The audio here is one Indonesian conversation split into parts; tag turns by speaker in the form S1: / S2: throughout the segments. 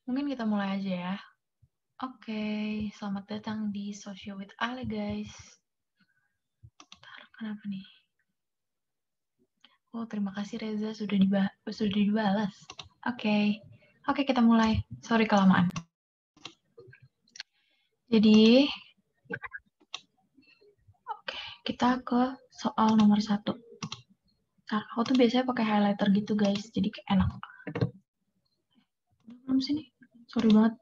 S1: Mungkin kita mulai aja ya. Oke, selamat datang di Social with Ale guys. Kenapa nih? Oh, terima kasih Reza sudah dibalas. Oke, kita mulai. Sorry kelamaan. Jadi, kita ke soal nomor 1. Nah, aku tuh biasanya pakai highlighter gitu guys, jadi kayak enak. Belum sini? Sorry banget.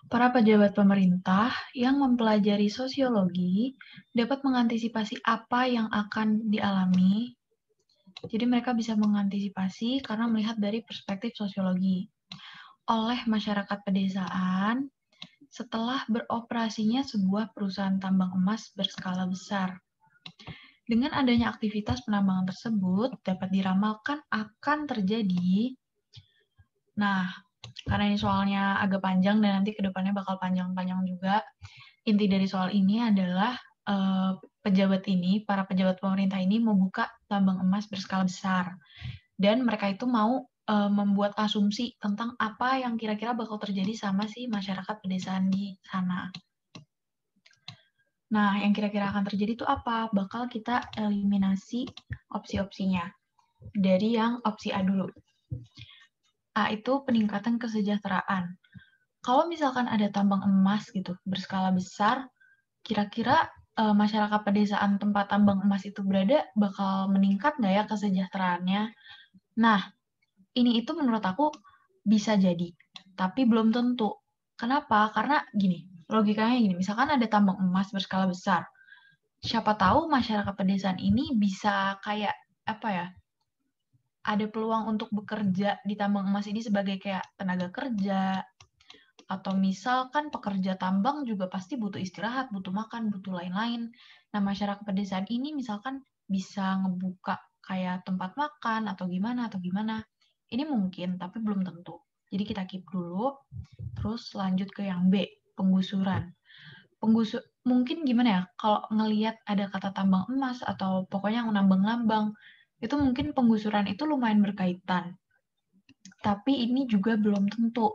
S1: Para pejabat pemerintah yang mempelajari sosiologi dapat mengantisipasi apa yang akan dialami. Jadi mereka bisa mengantisipasi karena melihat dari perspektif sosiologi oleh masyarakat pedesaan setelah beroperasinya sebuah perusahaan tambang emas berskala besar. Dengan adanya aktivitas penambangan tersebut dapat diramalkan akan terjadi. Nah, karena ini soalnya agak panjang dan nanti kedepannya bakal panjang-panjang juga, inti dari soal ini adalah para pejabat pemerintah ini membuka tambang emas berskala besar. Dan mereka itu mau membuat asumsi tentang apa yang kira-kira bakal terjadi sama si masyarakat pedesaan di sana. Nah, yang kira-kira akan terjadi itu apa? Bakal kita eliminasi opsi-opsinya. Dari yang opsi A dulu. A itu peningkatan kesejahteraan. Kalau misalkan ada tambang emas gitu, berskala besar, kira-kira masyarakat pedesaan tempat tambang emas itu berada bakal meningkat nggak ya kesejahteraannya? Nah, ini itu menurut aku bisa jadi, tapi belum tentu. Kenapa? Karena gini, logikanya gini, misalkan ada tambang emas berskala besar, siapa tahu masyarakat pedesaan ini bisa kayak apa ya, ada peluang untuk bekerja di tambang emas ini sebagai kayak tenaga kerja, atau misalkan pekerja tambang juga pasti butuh istirahat, butuh makan, butuh lain-lain. Nah, masyarakat pedesaan ini misalkan bisa ngebuka kayak tempat makan atau gimana. Ini mungkin, tapi belum tentu. Jadi kita keep dulu, terus lanjut ke yang B, penggusuran. Mungkin gimana ya, kalau ngelihat ada kata tambang emas atau pokoknya yang nambang-nambang, itu mungkin penggusuran itu lumayan berkaitan. Tapi ini juga belum tentu.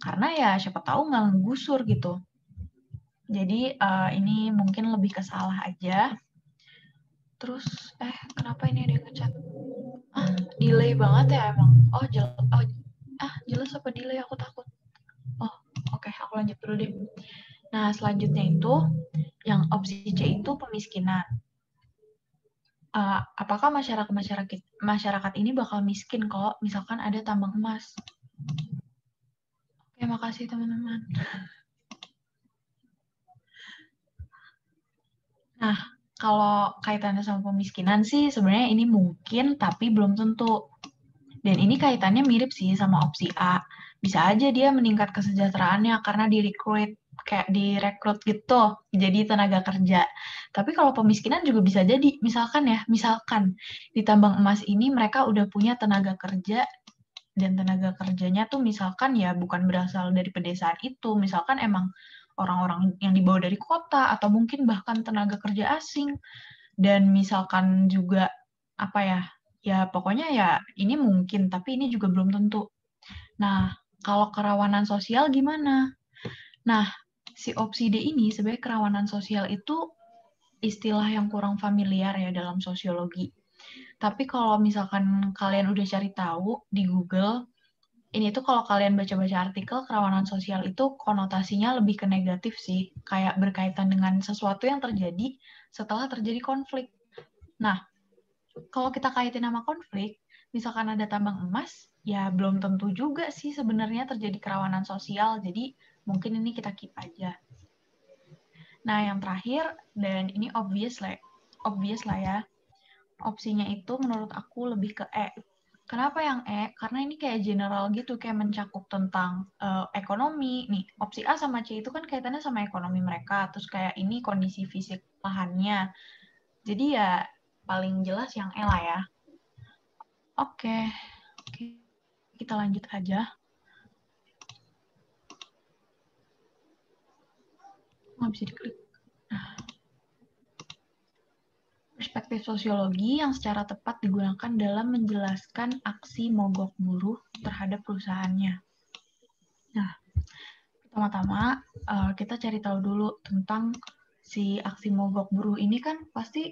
S1: Karena ya siapa tahu nggak ngegusur gitu. Jadi ini mungkin lebih ke salah aja. Terus, kenapa ini ada yang ngechat? Delay banget ya emang. Jelas apa delay, aku takut. Oh, oke, aku lanjut dulu deh. Nah, selanjutnya itu, yang opsi C itu pemiskinan. Apakah masyarakat ini bakal miskin kalau misalkan ada tambang emas? Oke, makasih teman-teman. Nah, kalau kaitannya sama pemiskinan sih sebenarnya ini mungkin tapi belum tentu. Dan ini kaitannya mirip sih sama opsi A. Bisa aja dia meningkat kesejahteraannya karena direkrut gitu jadi tenaga kerja. Tapi kalau pemiskinan juga bisa jadi, misalkan di tambang emas ini mereka udah punya tenaga kerja dan tenaga kerjanya tuh misalkan ya bukan berasal dari pedesaan itu, misalkan emang orang-orang yang dibawa dari kota atau mungkin bahkan tenaga kerja asing. Dan misalkan juga apa ya pokoknya ya ini mungkin tapi ini juga belum tentu. Nah, kalau kerawanan sosial gimana? Nah, si opsi D ini sebenarnya kerawanan sosial itu istilah yang kurang familiar ya dalam sosiologi. Tapi kalau misalkan kalian udah cari tahu di Google, ini tuh kalau kalian baca-baca artikel, kerawanan sosial itu konotasinya lebih ke negatif sih, kayak berkaitan dengan sesuatu yang terjadi setelah terjadi konflik. Nah, kalau kita kaitin sama konflik, misalkan ada tambang emas, ya belum tentu juga sih sebenarnya terjadi kerawanan sosial, jadi mungkin ini kita keep aja. Nah, yang terakhir, dan ini obvious lah ya, opsinya itu menurut aku lebih ke E. Kenapa yang E? Karena ini kayak general gitu, kayak mencakup tentang ekonomi. Nih, opsi A sama C itu kan kaitannya sama ekonomi mereka, terus kayak ini kondisi fisik lahannya. Jadi ya paling jelas yang E lah ya. Oke, kita lanjut aja. Nggak bisa diklik. Perspektif sosiologi yang secara tepat digunakan dalam menjelaskan aksi mogok buruh terhadap perusahaannya. Nah, pertama-tama kita cari tahu dulu tentang si aksi mogok buruh ini kan pasti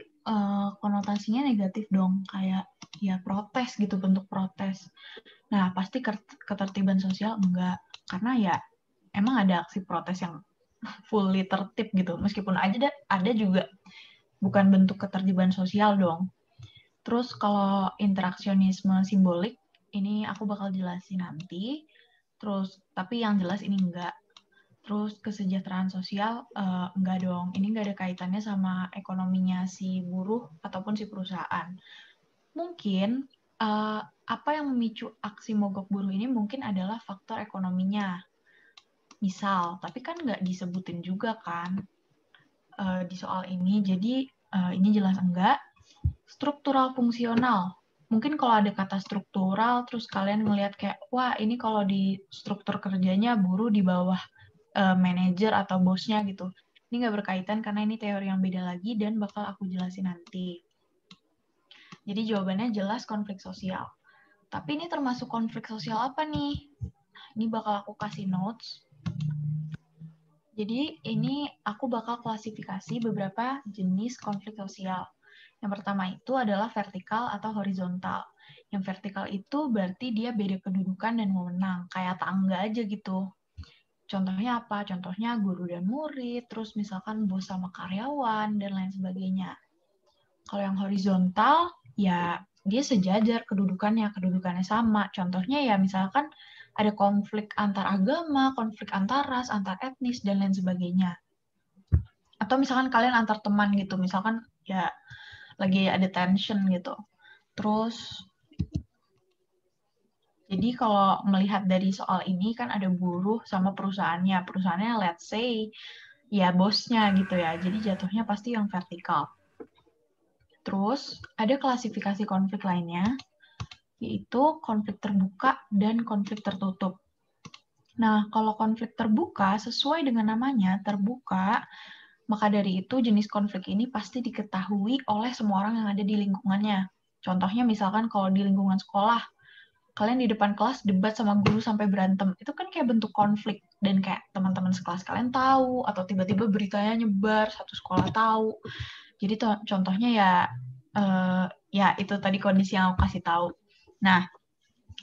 S1: konotasinya negatif dong, kayak ya protes gitu, bentuk protes. Nah, pasti ketertiban sosial enggak, karena ya emang ada aksi protes yang fully tertib gitu, meskipun aja ada juga bukan bentuk ketertiban sosial dong. Terus kalau interaksionisme simbolik, ini aku bakal jelasin nanti. Terus, tapi yang jelas ini enggak. Terus kesejahteraan sosial, enggak dong. Ini enggak ada kaitannya sama ekonominya si buruh ataupun si perusahaan. Mungkin apa yang memicu aksi mogok buruh ini mungkin adalah faktor ekonominya. Misal, tapi kan nggak disebutin juga kan di soal ini. Jadi ini jelas enggak. Struktural fungsional. Mungkin kalau ada kata struktural, terus kalian ngelihat kayak, wah ini kalau di struktur kerjanya buruh di bawah manajer atau bosnya gitu. Ini nggak berkaitan karena ini teori yang beda lagi dan bakal aku jelasin nanti. Jadi jawabannya jelas konflik sosial. Tapi ini termasuk konflik sosial apa nih? Ini bakal aku kasih notes. Jadi ini aku bakal klasifikasi beberapa jenis konflik sosial. Yang pertama itu adalah vertikal atau horizontal. Yang vertikal itu berarti dia beda kedudukan dan wewenang, kayak tangga aja gitu. Contohnya apa? Contohnya guru dan murid, terus misalkan bos sama karyawan, dan lain sebagainya. Kalau yang horizontal, ya dia sejajar kedudukannya sama. Contohnya ya misalkan ada konflik antar agama, konflik antar ras, antar etnis, dan lain sebagainya. Atau misalkan kalian antar teman gitu, misalkan ya lagi ada tension gitu. Terus, jadi kalau melihat dari soal ini kan ada buruh sama perusahaannya. Perusahaannya let's say ya bosnya gitu ya. Jadi jatuhnya pasti yang vertikal. Terus ada klasifikasi konflik lainnya, yaitu konflik terbuka dan konflik tertutup. Nah, kalau konflik terbuka, sesuai dengan namanya, terbuka, maka dari itu jenis konflik ini pasti diketahui oleh semua orang yang ada di lingkungannya. Contohnya misalkan kalau di lingkungan sekolah, kalian di depan kelas debat sama guru sampai berantem, itu kan kayak bentuk konflik. Dan kayak teman-teman sekelas kalian tahu, atau tiba-tiba beritanya nyebar, satu sekolah tahu. Jadi contohnya ya itu tadi kondisi yang aku kasih tahu. Nah,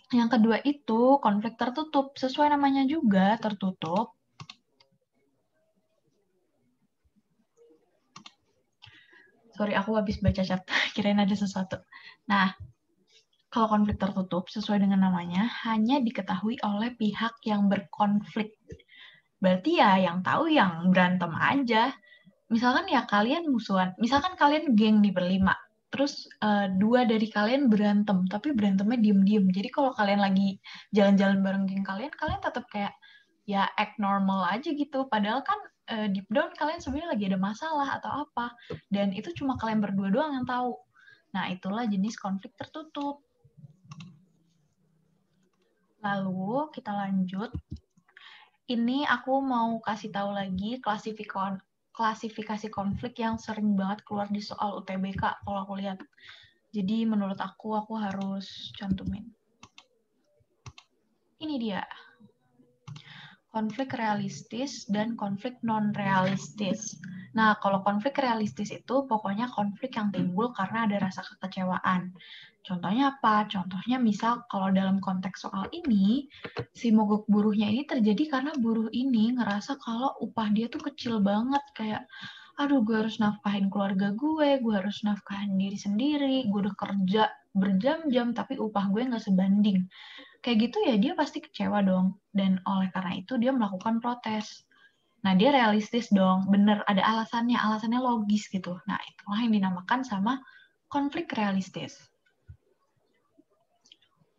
S1: yang kedua itu konflik tertutup. Sesuai namanya juga tertutup. Sorry, aku habis baca chat. Kirain ada sesuatu. Nah, kalau konflik tertutup, sesuai dengan namanya, hanya diketahui oleh pihak yang berkonflik. Berarti ya yang tahu yang berantem aja. Misalkan ya kalian musuhan. Misalkan kalian geng nih berlima. Terus dua dari kalian berantem, tapi berantemnya diem-diem. Jadi kalau kalian lagi jalan-jalan bareng geng kalian, kalian tetap kayak ya act normal aja gitu. Padahal kan deep down kalian sebenarnya lagi ada masalah atau apa. Dan itu cuma kalian berdua doang yang tahu. Nah, itulah jenis konflik tertutup. Lalu kita lanjut. Ini aku mau kasih tahu lagi klasifikasi konflik yang sering banget keluar di soal UTBK kalau aku lihat. Jadi menurut aku harus cantumin. Ini dia. Konflik realistis dan konflik non-realistis. Nah, kalau konflik realistis itu pokoknya konflik yang timbul karena ada rasa kekecewaan. Contohnya apa? Contohnya misal kalau dalam konteks soal ini, si mogok buruhnya ini terjadi karena buruh ini ngerasa kalau upah dia tuh kecil banget. Kayak, aduh gue harus nafkahin keluarga gue harus nafkahin diri sendiri, gue udah kerja berjam-jam tapi upah gue nggak sebanding. Kayak gitu ya dia pasti kecewa dong. Dan oleh karena itu dia melakukan protes. Nah dia realistis dong, bener ada alasannya logis gitu. Nah itulah yang dinamakan sama konflik realistis.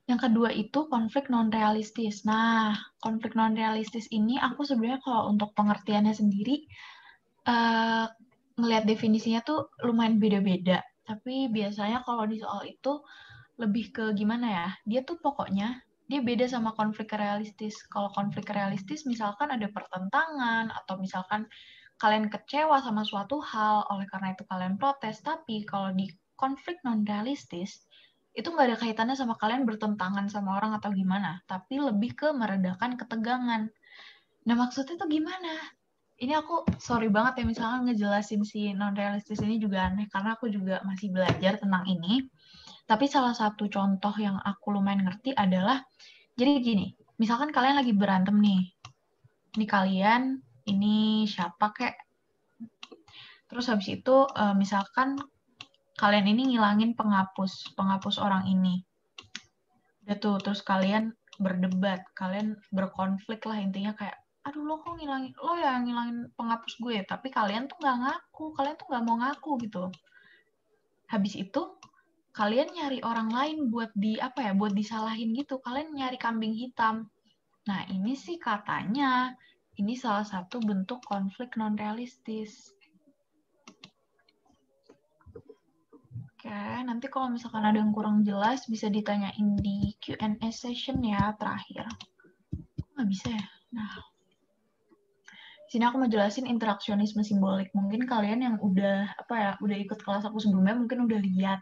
S1: Yang kedua itu konflik non-realistis. Nah, konflik non-realistis ini aku sebenarnya kalau untuk pengertiannya sendiri, ngelihat definisinya tuh lumayan beda-beda. Tapi biasanya kalau di soal itu lebih ke gimana ya, dia tuh pokoknya dia beda sama konflik realistis. Kalau konflik realistis misalkan ada pertentangan atau misalkan kalian kecewa sama suatu hal oleh karena itu kalian protes, tapi kalau di konflik non realistis itu nggak ada kaitannya sama kalian bertentangan sama orang atau gimana, tapi lebih ke meredakan ketegangan. Nah, maksudnya tuh gimana? Ini aku sorry banget ya misalkan ngejelasin si non-realistis ini juga aneh, karena aku juga masih belajar tentang ini. Tapi salah satu contoh yang aku lumayan ngerti adalah, jadi gini, misalkan kalian lagi berantem nih. Ini kalian, ini siapa kek? Terus habis itu misalkan kalian ini ngilangin penghapus orang ini. Udah tuh, terus kalian berdebat, kalian berkonflik lah intinya kayak, aduh lo kok ngilangin, lo yang ngilangin penghapus gue, tapi kalian tuh nggak ngaku, kalian tuh nggak mau ngaku gitu. Habis itu kalian nyari orang lain buat buat disalahin gitu, kalian nyari kambing hitam. Nah ini sih katanya, ini salah satu bentuk konflik non realistis. Oke, nanti kalau misalkan ada yang kurang jelas bisa ditanyain di Q&A session ya terakhir. Nggak bisa ya? Nah, sini aku mau jelasin interaksionisme simbolik. Mungkin kalian yang udah ikut kelas aku sebelumnya mungkin udah lihat.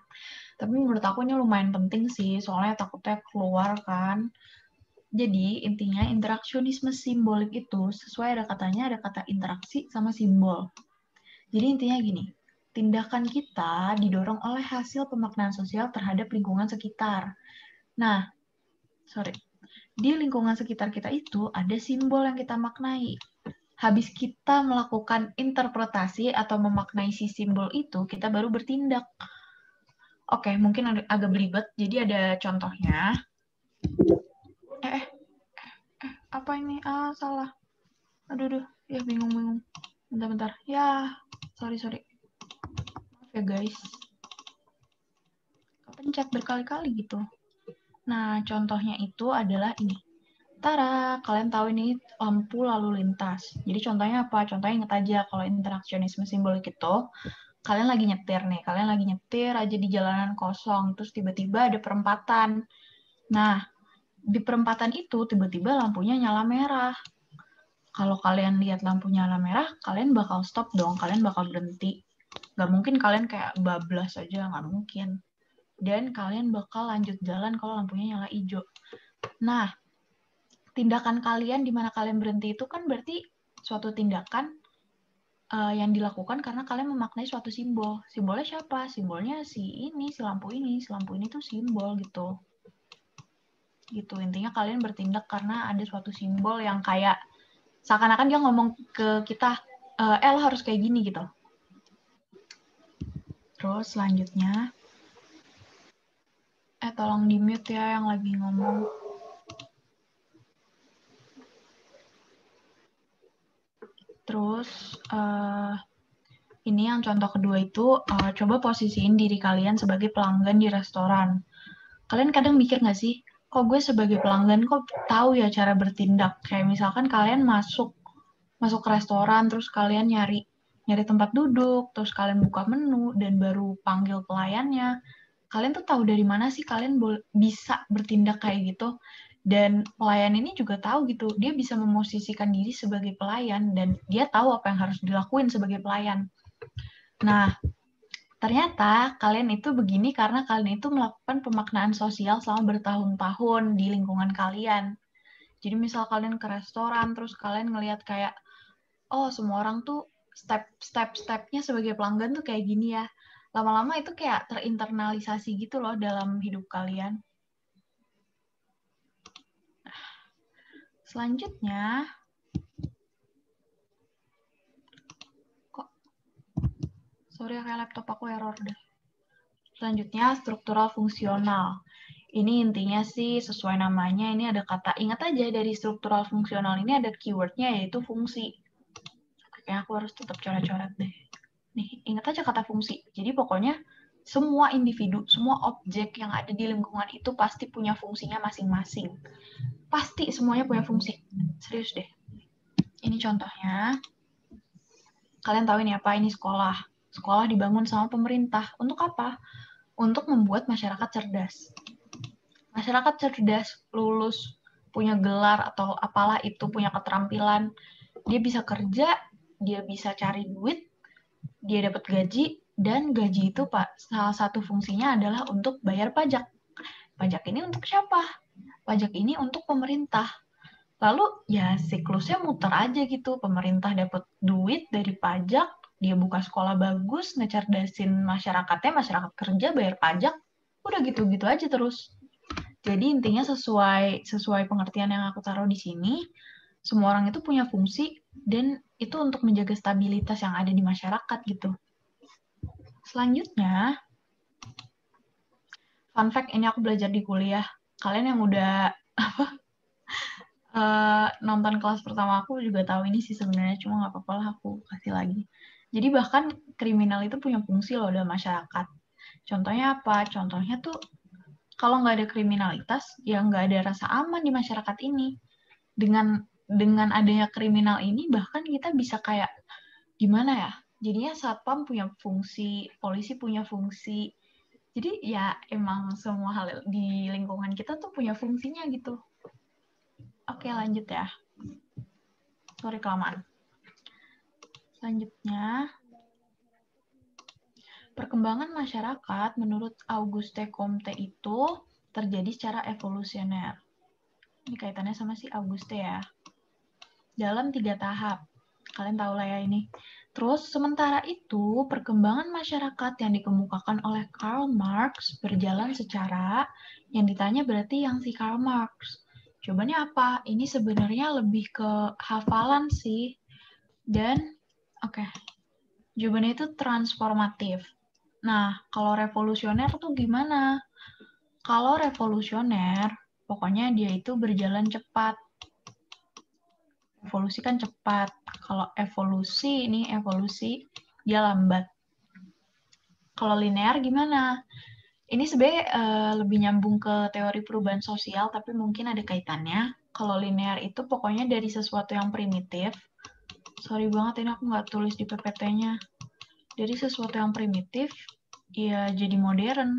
S1: Tapi menurut aku ini lumayan penting sih, soalnya takutnya keluar kan. Jadi intinya interaksionisme simbolik itu sesuai ada katanya ada kata interaksi sama simbol. Jadi intinya gini, tindakan kita didorong oleh hasil pemaknaan sosial terhadap lingkungan sekitar. Nah, di lingkungan sekitar kita itu ada simbol yang kita maknai. Habis kita melakukan interpretasi atau memaknai si simbol itu, kita baru bertindak. Oke, mungkin agak belibet, jadi ada contohnya. Apa ini? Salah. Aduh, ya bingung. Bentar. Ya, sorry. Maaf ya guys. Kepencet berkali-kali gitu. Nah, contohnya itu adalah ini. Tara, kalian tahu ini lampu lalu lintas. Jadi contohnya apa? Contohnya ingat aja kalau interaksionisme simbolik itu, kalian lagi nyetir aja di jalanan kosong, terus tiba-tiba ada perempatan. Nah, di perempatan itu tiba-tiba lampunya nyala merah. Kalau kalian lihat lampu nyala merah, kalian bakal stop dong, kalian bakal berhenti. Gak mungkin kalian kayak bablas aja, gak mungkin. Dan kalian bakal lanjut jalan kalau lampunya nyala hijau. Nah, tindakan kalian di mana kalian berhenti itu kan berarti suatu tindakan yang dilakukan karena kalian memaknai suatu simbol. Simbolnya siapa? Simbolnya si lampu ini. Si lampu ini tuh simbol gitu. Gitu, intinya kalian bertindak karena ada suatu simbol yang kayak seakan-akan dia ngomong ke kita, lo harus kayak gini gitu. Terus selanjutnya, tolong di mute ya yang lagi ngomong. Terus ini yang contoh kedua itu, coba posisiin diri kalian sebagai pelanggan di restoran. Kalian kadang mikir nggak sih, kok gue sebagai pelanggan kok tahu ya cara bertindak? Kayak misalkan kalian masuk ke restoran, terus kalian nyari tempat duduk, terus kalian buka menu, dan baru panggil pelayannya. Kalian tuh tahu dari mana sih kalian bisa bertindak kayak gitu? Dan pelayan ini juga tahu gitu, dia bisa memosisikan diri sebagai pelayan, dan dia tahu apa yang harus dilakuin sebagai pelayan. Nah, ternyata kalian itu begini karena kalian itu melakukan pemaknaan sosial selama bertahun-tahun di lingkungan kalian. Jadi misal kalian ke restoran, terus kalian ngelihat kayak, oh semua orang tuh step-stepnya sebagai pelanggan tuh kayak gini ya. Lama-lama itu kayak terinternalisasi gitu loh dalam hidup kalian. Selanjutnya, sorry kayak laptop aku error deh. Selanjutnya, struktural fungsional. Ini intinya sih sesuai namanya, ini ada kata, ingat aja dari struktural fungsional ini ada keywordnya yaitu fungsi. Kayaknya aku harus tetap coret-coret deh. Nih, ingat aja kata fungsi. Jadi pokoknya semua individu, semua objek yang ada di lingkungan itu pasti punya fungsinya masing-masing. Pasti semuanya punya fungsi. Serius deh. Ini contohnya. Kalian tahu ini apa? Ini sekolah. Sekolah dibangun sama pemerintah. Untuk apa? Untuk membuat masyarakat cerdas. Masyarakat cerdas, lulus, punya gelar atau apalah itu, punya keterampilan. Dia bisa kerja, dia bisa cari duit, dia dapat gaji, dan gaji itu Pak, salah satu fungsinya adalah untuk bayar pajak. Pajak ini untuk siapa? Pajak ini untuk pemerintah. Lalu ya siklusnya muter aja gitu. Pemerintah dapat duit dari pajak, dia buka sekolah bagus, ngecerdasin masyarakatnya, masyarakat kerja, bayar pajak, udah gitu-gitu aja terus. Jadi intinya sesuai pengertian yang aku taruh di sini, semua orang itu punya fungsi dan itu untuk menjaga stabilitas yang ada di masyarakat gitu. Selanjutnya, fun fact ini aku belajar di kuliah. Kalian yang udah nonton kelas pertama aku juga tahu ini sih sebenarnya, cuma nggak apa-apa lah aku kasih lagi. Jadi bahkan kriminal itu punya fungsi loh dalam masyarakat. Contohnya apa? Contohnya tuh kalau nggak ada kriminalitas, ya nggak ada rasa aman di masyarakat ini. Dengan adanya kriminal ini bahkan kita bisa kayak gimana ya? Jadinya satpam punya fungsi, polisi punya fungsi. Jadi ya emang semua hal di lingkungan kita tuh punya fungsinya gitu. Oke, lanjut ya. Sorry kelamaan. Selanjutnya, perkembangan masyarakat menurut Auguste Comte itu terjadi secara evolusioner. Ini kaitannya sama si Auguste ya. Dalam 3 tahap. Kalian tahu lah ya ini. Terus, sementara itu, perkembangan masyarakat yang dikemukakan oleh Karl Marx berjalan secara, yang ditanya berarti yang si Karl Marx. Jawabannya apa? Ini sebenarnya lebih ke hafalan sih. Dan, oke. Jawabannya itu transformatif. Nah, kalau revolusioner tuh gimana? Kalau revolusioner, pokoknya dia itu berjalan cepat. Evolusi kan cepat. Kalau evolusi, dia lambat. Kalau linear gimana? Ini sebenarnya lebih nyambung ke teori perubahan sosial, tapi mungkin ada kaitannya. Kalau linear itu pokoknya dari sesuatu yang primitif. Sorry banget, ini aku nggak tulis di PPT-nya. Dari sesuatu yang primitif, ya jadi modern.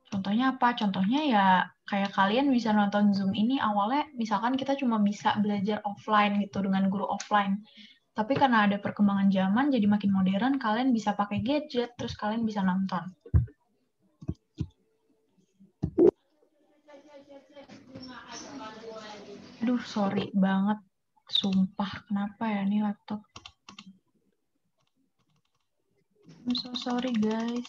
S1: Contohnya apa? Contohnya ya kayak kalian bisa nonton Zoom ini awalnya misalkan kita cuma bisa belajar offline gitu dengan guru offline. Tapi karena ada perkembangan zaman jadi makin modern, kalian bisa pakai gadget terus kalian bisa nonton. Aduh, sorry banget. Sumpah, kenapa ya nih laptop? I'm so sorry guys.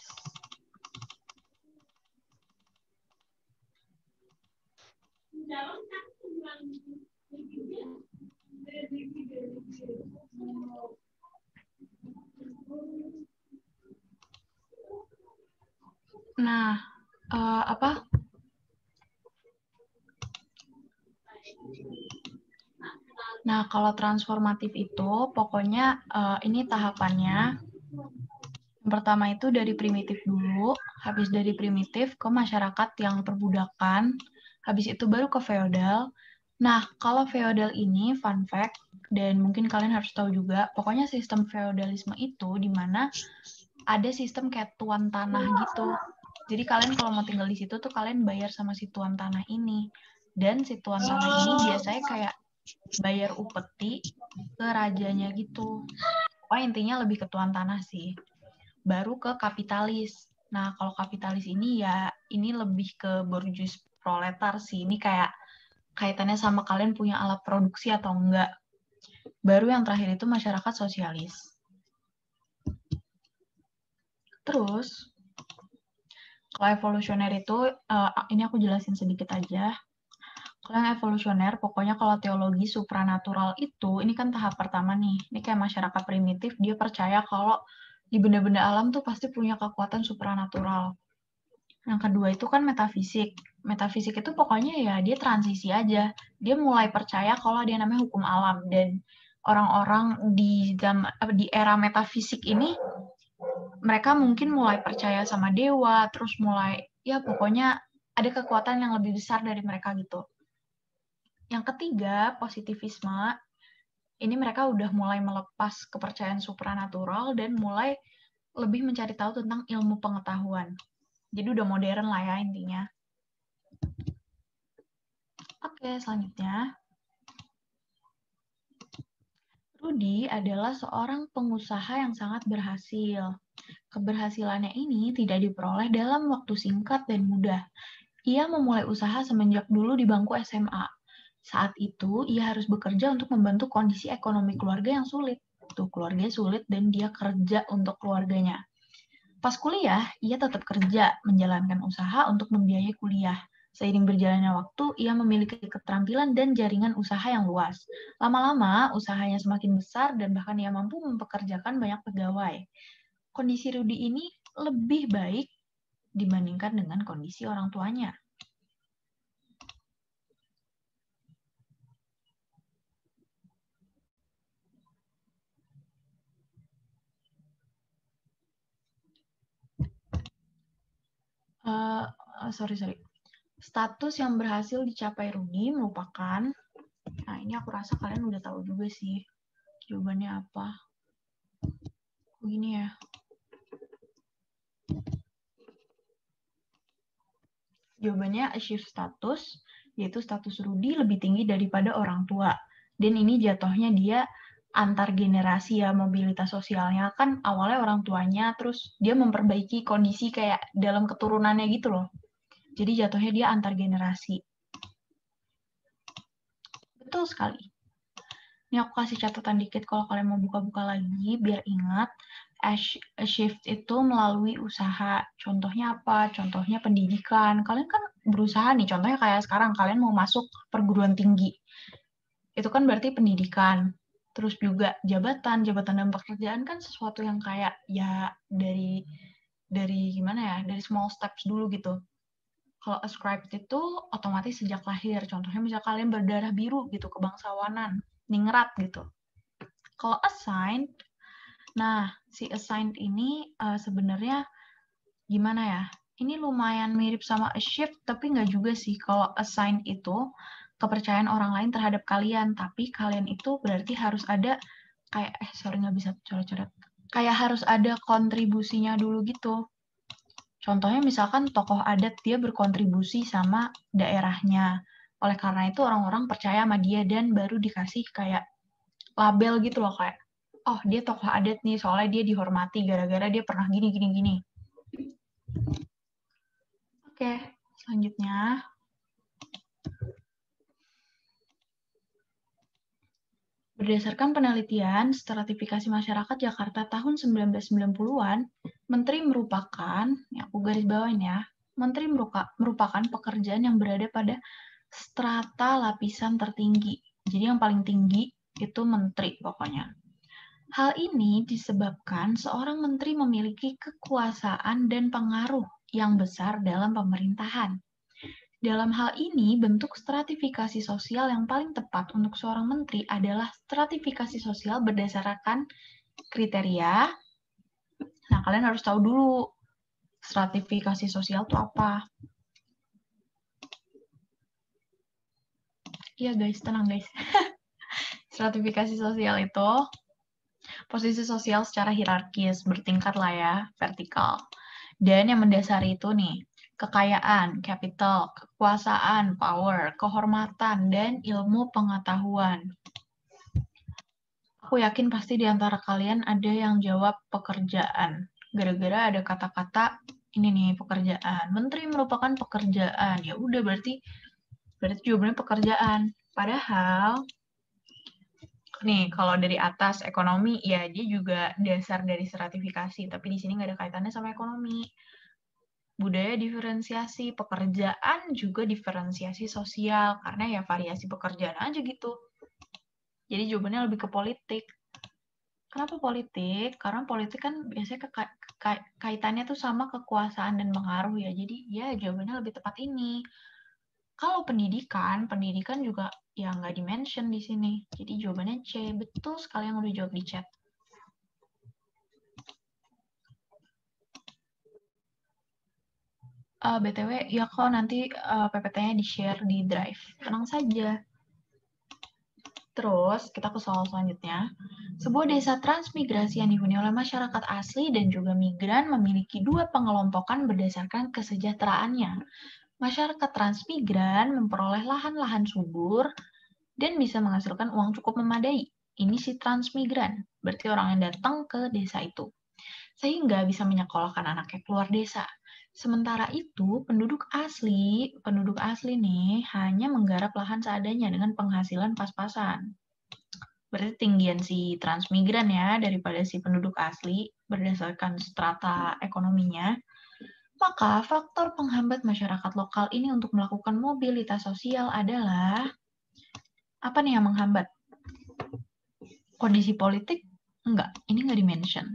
S1: Nah, apa? Nah, kalau transformatif itu pokoknya ini tahapannya. Yang pertama itu dari primitif dulu, habis dari primitif ke masyarakat yang perbudakan, habis itu baru ke feodal. Nah, kalau feodal ini, fun fact, dan mungkin kalian harus tahu juga, pokoknya sistem feodalisme itu di mana ada sistem kayak tuan tanah gitu. Jadi kalian kalau mau tinggal di situ tuh kalian bayar sama si tuan tanah ini. Dan si tuan tanah ini biasanya kayak bayar upeti ke rajanya gitu. Pokoknya intinya lebih ke tuan tanah sih. Baru ke kapitalis. Nah, kalau kapitalis ini ya ini lebih ke borjuis proletar sih. Ini kayak kaitannya sama kalian punya alat produksi atau enggak. Baru yang terakhir itu masyarakat sosialis. Terus, kalau evolusioner itu, ini aku jelasin sedikit aja. Kalau yang evolusioner, pokoknya kalau teologi supranatural itu, ini kan tahap pertama nih. Ini kayak masyarakat primitif, dia percaya kalau di benda-benda alam tuh pasti punya kekuatan supranatural. Yang kedua itu kan metafisik. Metafisik itu pokoknya ya dia transisi aja. Dia mulai percaya kalau dia namanya hukum alam. Dan orang-orang di era metafisik ini, mereka mungkin mulai percaya sama dewa, terus mulai, ya pokoknya ada kekuatan yang lebih besar dari mereka gitu. Yang ketiga, positivisme. Ini mereka udah mulai melepas kepercayaan supranatural dan mulai lebih mencari tahu tentang ilmu pengetahuan. Jadi udah modern lah ya intinya. Oke, selanjutnya. Rudy adalah seorang pengusaha yang sangat berhasil. Keberhasilannya ini tidak diperoleh dalam waktu singkat dan mudah. Ia memulai usaha semenjak dulu di bangku SMA. Saat itu, ia harus bekerja untuk membantu kondisi ekonomi keluarga yang sulit. Tuh, keluarganya sulit dan dia kerja untuk keluarganya. Pas kuliah, ia tetap kerja, menjalankan usaha untuk membiayai kuliah. Seiring berjalannya waktu, ia memiliki keterampilan dan jaringan usaha yang luas. Lama-lama, usahanya semakin besar dan bahkan ia mampu mempekerjakan banyak pegawai. Kondisi Rudy ini lebih baik dibandingkan dengan kondisi orang tuanya. Sorry. Status yang berhasil dicapai Rudy merupakan, nah ini aku rasa kalian udah tahu juga sih jawabannya apa. Begini ya. Jawabannya achieve status, yaitu status Rudy lebih tinggi daripada orang tua. Dan ini jatuhnya dia antar generasi ya, mobilitas sosialnya kan awalnya orang tuanya, terus dia memperbaiki kondisi kayak dalam keturunannya gitu loh. Jadi jatuhnya dia antar generasi. Betul sekali. Ini aku kasih catatan dikit kalau kalian mau buka-buka lagi, biar ingat shift itu melalui usaha. Contohnya apa? Contohnya pendidikan. Kalian kan berusaha nih, contohnya kayak sekarang kalian mau masuk perguruan tinggi. Itu kan berarti pendidikan. Terus juga jabatan dan pekerjaan kan sesuatu yang kayak ya dari gimana ya? Dari small steps dulu gitu. Kalau ascribed itu otomatis sejak lahir. Contohnya misal kalian berdarah biru gitu, kebangsawanan, ningrat gitu. Kalau assigned, nah si assigned ini sebenarnya gimana ya? Ini lumayan mirip sama a shift, tapi nggak juga sih. Kalau assigned itu kepercayaan orang lain terhadap kalian, tapi kalian itu berarti harus ada kayak, nggak bisa coret-coret. Kayak harus ada kontribusinya dulu gitu. Contohnya misalkan tokoh adat dia berkontribusi sama daerahnya. Oleh karena itu orang-orang percaya sama dia dan baru dikasih kayak label gitu loh kayak, oh dia tokoh adat nih soalnya dia dihormati gara-gara dia pernah gini. Oke, selanjutnya. Berdasarkan penelitian stratifikasi masyarakat Jakarta tahun 1990-an, menteri merupakan, ya aku garis bawain ya, menteri merupakan pekerjaan yang berada pada strata lapisan tertinggi. Jadi yang paling tinggi itu menteri pokoknya. Hal ini disebabkan seorang menteri memiliki kekuasaan dan pengaruh yang besar dalam pemerintahan. Dalam hal ini, bentuk stratifikasi sosial yang paling tepat untuk seorang menteri adalah stratifikasi sosial berdasarkan kriteria. Nah, kalian harus tahu dulu stratifikasi sosial itu apa. Iya guys, tenang guys. Stratifikasi sosial itu posisi sosial secara hierarkis, bertingkat lah ya, vertikal. Dan yang mendasari itu nih, kekayaan, capital, kekuasaan, power, kehormatan, dan ilmu pengetahuan. Aku yakin pasti di antara kalian ada yang jawab pekerjaan. Gara-gara ada kata-kata ini nih pekerjaan. Menteri merupakan pekerjaan. Ya udah berarti jawabannya pekerjaan. Padahal nih kalau dari atas ekonomi ya dia juga dasar dari stratifikasi, tapi di sini nggak ada kaitannya sama ekonomi. Budaya diferensiasi, pekerjaan juga diferensiasi sosial karena ya variasi pekerjaan aja gitu. Jadi jawabannya lebih ke politik. Kenapa politik? Karena politik kan biasanya kaitannya tuh sama kekuasaan dan pengaruh ya. Jadi ya jawabannya lebih tepat ini. Kalau pendidikan juga ya nggak di-mention di sini. Jadi jawabannya C. Betul sekali yang udah jawab di chat. BTW, ya kok nanti PPT-nya di-share di Drive. Tenang saja. Terus, kita ke soal selanjutnya. Sebuah desa transmigrasi yang dihuni oleh masyarakat asli dan juga migran memiliki dua pengelompokan berdasarkan kesejahteraannya. Masyarakat transmigran memperoleh lahan-lahan subur dan bisa menghasilkan uang cukup memadai. Ini si transmigran, berarti orang yang datang ke desa itu. sehingga bisa menyekolahkan anaknya keluar desa. Sementara itu, penduduk asli nih hanya menggarap lahan seadanya dengan penghasilan pas-pasan. Berarti tinggian si transmigran ya daripada si penduduk asli berdasarkan strata ekonominya. Maka faktor penghambat masyarakat lokal ini untuk melakukan mobilitas sosial adalah apa nih yang menghambat? Kondisi politik? Enggak, ini nggak di-mention.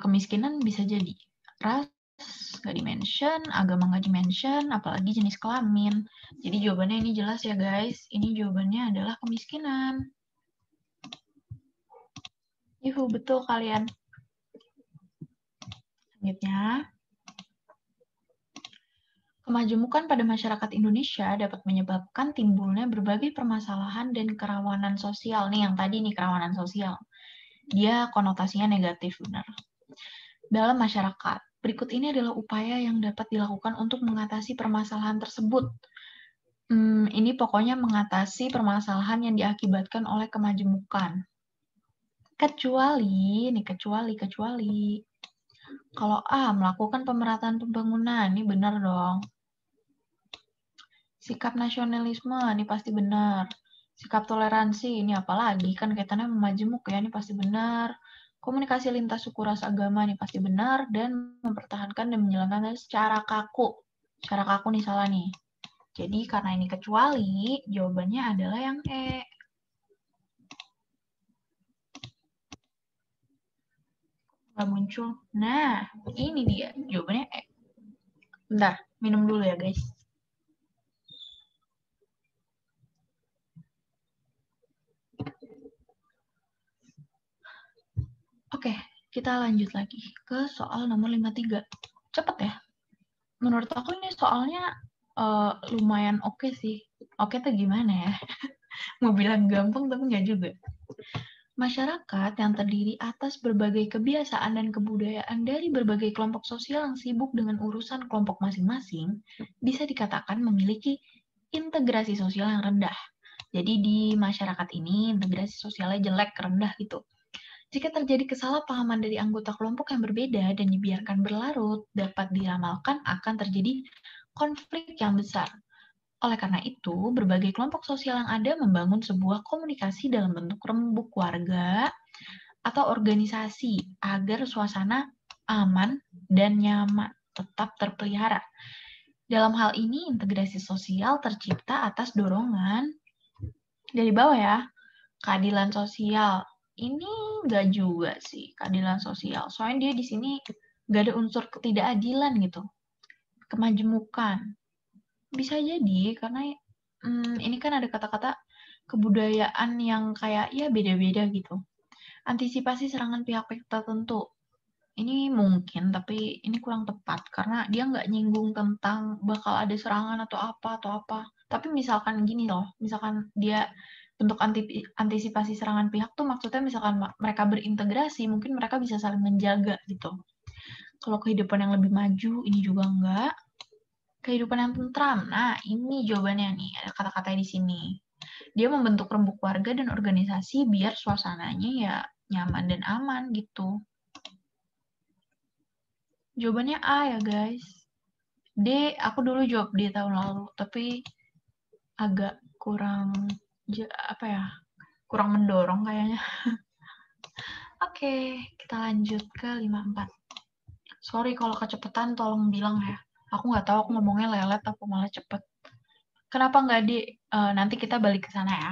S1: Kemiskinan bisa jadi. Ras nggak di-mention, agama nggak di-mention, apalagi jenis kelamin. Jadi jawabannya ini jelas ya guys. Ini jawabannya adalah kemiskinan. Yuhu, betul kalian. Selanjutnya, kemajemukan pada masyarakat Indonesia dapat menyebabkan timbulnya berbagai permasalahan dan kerawanan sosial. Nih yang tadi nih kerawanan sosial. Dia konotasinya negatif, benar. Dalam masyarakat, berikut ini adalah upaya yang dapat dilakukan untuk mengatasi permasalahan tersebut. Ini pokoknya mengatasi permasalahan yang diakibatkan oleh kemajemukan. Kecuali kalau A, melakukan pemerataan pembangunan, ini benar dong. Sikap nasionalisme, ini pasti benar. Sikap toleransi, ini apalagi, kan kaitannya memajemuk ya, ini pasti benar. Komunikasi lintas suku ras agama, ini pasti benar. Dan mempertahankan dan menjalankan secara kaku. Secara kaku nih salah nih. Jadi karena ini kecuali, jawabannya adalah yang E. Nggak muncul. Nah, ini dia. Jawabannya E. Bentar, minum dulu ya guys. Oke, kita lanjut lagi ke soal nomor 53. Cepet ya. Menurut aku ini soalnya lumayan oke sih. Oke tuh gimana ya? Mau bilang gampang tapi nggak juga. Masyarakat yang terdiri atas berbagai kebiasaan dan kebudayaan dari berbagai kelompok sosial yang sibuk dengan urusan kelompok masing-masing bisa dikatakan memiliki integrasi sosial yang rendah. Jadi di masyarakat ini integrasi sosialnya jelek, rendah gitu. Jika terjadi kesalahpahaman dari anggota kelompok yang berbeda dan dibiarkan berlarut, dapat diramalkan akan terjadi konflik yang besar. Oleh karena itu, berbagai kelompok sosial yang ada membangun sebuah komunikasi dalam bentuk rembuk warga atau organisasi agar suasana aman dan nyaman tetap terpelihara. Dalam hal ini, integrasi sosial tercipta atas dorongan dari bawah ya, keadilan sosial. Ini nggak juga sih keadilan sosial. Soalnya dia di sini nggak ada unsur ketidakadilan gitu. Kemajemukan. Bisa jadi karena ini kan ada kata-kata kebudayaan yang kayak ya beda-beda gitu. Antisipasi serangan pihak-pihak tertentu. Ini mungkin, tapi ini kurang tepat karena dia nggak nyinggung tentang bakal ada serangan atau apa. Tapi misalkan gini loh, misalkan dia bentuk antisipasi serangan pihak tuh maksudnya misalkan mereka berintegrasi, mungkin mereka bisa saling menjaga gitu. Kalau kehidupan yang lebih maju, ini juga enggak. Kehidupan yang tentram, nah ini jawabannya nih, ada kata-katanya di sini. Dia membentuk rembuk warga dan organisasi biar suasananya ya nyaman dan aman gitu. Jawabannya A ya guys. D, aku dulu jawab D tahun lalu, tapi agak kurang kurang mendorong kayaknya. Oke, kita lanjut ke 54. Sorry kalau kecepatan, tolong bilang ya. Aku nggak tahu aku ngomongnya lelet atau malah cepet. Kenapa nggak di nanti kita balik ke sana ya.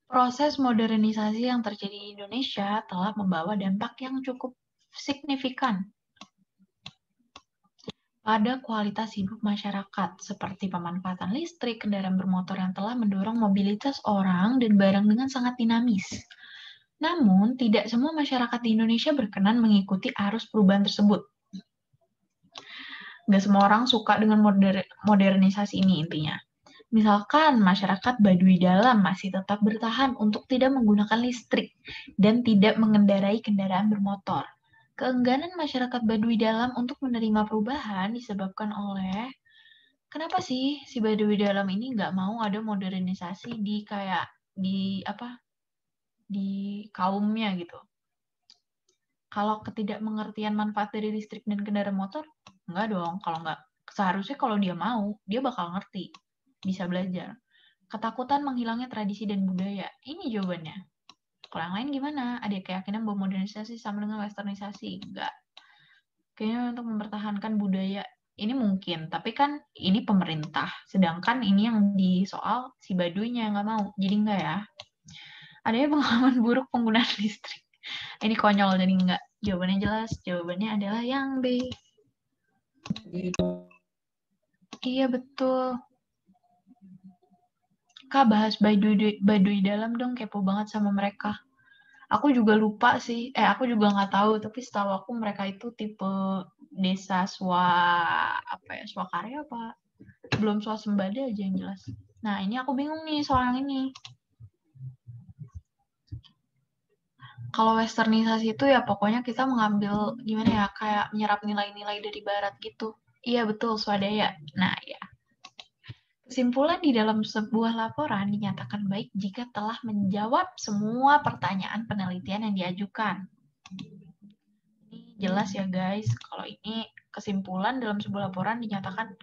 S1: Proses modernisasi yang terjadi di Indonesia telah membawa dampak yang cukup signifikan pada kualitas hidup masyarakat, seperti pemanfaatan listrik, kendaraan bermotor yang telah mendorong mobilitas orang dan barang dengan sangat dinamis. Namun, tidak semua masyarakat di Indonesia berkenan mengikuti arus perubahan tersebut. Nggak semua orang suka dengan modernisasi ini intinya. Misalkan masyarakat Baduy Dalam masih tetap bertahan untuk tidak menggunakan listrik dan tidak mengendarai kendaraan bermotor. Keengganan masyarakat Baduy Dalam untuk menerima perubahan disebabkan oleh kenapa sih si Baduy Dalam ini nggak mau ada modernisasi di kayak di kaumnya gitu. Kalau ketidakmengertian manfaat dari listrik dan kendaraan motor, enggak dong. Kalau enggak, seharusnya kalau dia mau, dia bakal ngerti, bisa belajar. Ketakutan menghilangnya tradisi dan budaya, ini jawabannya. Kalau yang lain gimana? Ada keyakinan bahwa modernisasi sama dengan westernisasi? Enggak. Kayaknya untuk mempertahankan budaya, ini mungkin. Tapi kan ini pemerintah. Sedangkan ini yang di soal si baduinya nggak mau. Jadi enggak ya. Adanya pengalaman buruk penggunaan listrik. Ini konyol, jadi enggak. Jawabannya jelas. Jawabannya adalah yang B. Iya, betul. Kak, bahas Baduy dalam dong. Kepo banget sama mereka. Aku juga lupa sih. Aku juga nggak tahu. Tapi setahu aku mereka itu tipe desa swakarya apa? Belum swasembada aja yang jelas. Nah, ini aku bingung nih soal yang ini. Kalau westernisasi itu ya pokoknya kita mengambil gimana ya, kayak menyerap nilai-nilai dari barat gitu. Iya betul, swadaya. Nah ya, kesimpulan di dalam sebuah laporan dinyatakan baik jika telah menjawab semua pertanyaan penelitian yang diajukan. Ini jelas ya guys, kalau ini kesimpulan dalam sebuah laporan dinyatakan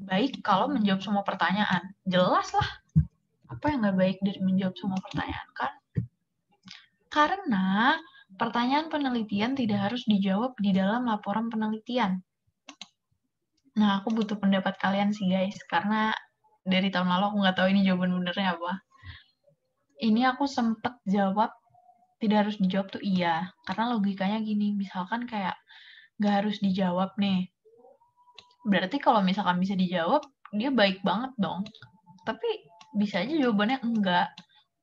S1: baik kalau menjawab semua pertanyaan. Jelas lah, apa yang nggak baik dari menjawab semua pertanyaan kan? Karena pertanyaan penelitian tidak harus dijawab di dalam laporan penelitian. Nah, aku butuh pendapat kalian sih guys, karena dari tahun lalu aku nggak tahu ini jawaban benernya apa. Ini aku sempet jawab, tidak harus dijawab tuh iya. Karena logikanya gini, misalkan kayak nggak harus dijawab nih. Berarti kalau misalkan bisa dijawab, dia baik banget dong. Tapi bisa aja jawabannya enggak.